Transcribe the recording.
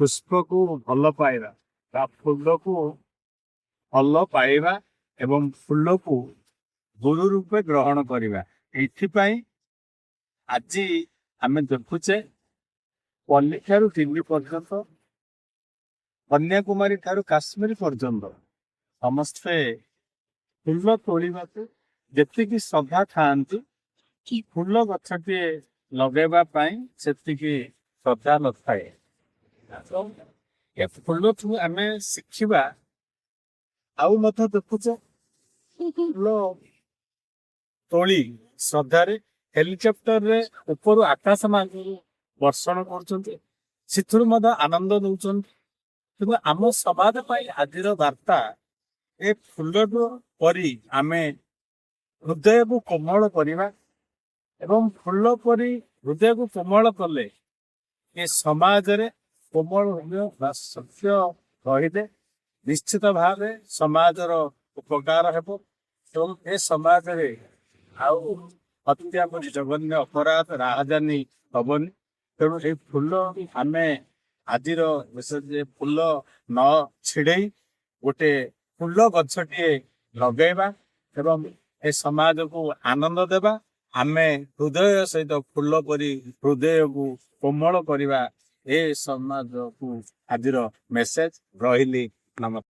पुष्प को भल पाइबा फूल को भल पाइबा एवं फूल को गुरु रूपे ग्रहण करवा। एथिपाई आज आम देखुचे पल्ली ठारू दिल्ली पर्यंत कन्याकुमारी ठारू काश्मीर पर्यंत समस्ते फूल तोड़वा जी श्रद्धा था फूल गछटे लगेवा से श्रद्धा न थाए। फूल ठू आम शिखा आउ देखुचे फूल तोली श्रद्धा हेलीकप्टर रे ऊपर आकाश मार्ग वर्षण कर आनंद नौकरी कि आम समाज आज वार्ता ए फूल परी आम हृदय को कोमल करवा एवं फूल परी हृदय को कोमल कले ए समाज रे कोमल हृदय सत्य रही निश्चित भाव समाजर उपकार हेब एवं ए समाज रे आउ हत्या परी जघन्य अपराध राजधानी हबनी। तेणु ये फूल आम आज विशेष फूल न छिड़े गोटे फूल गछटे लगेवा एवं ए समाज को आनंद देवा। आम हृदय सहित फूल परी हृदय को कोमल करवा ए समाज को आज मेसेज रही। नमस्कार।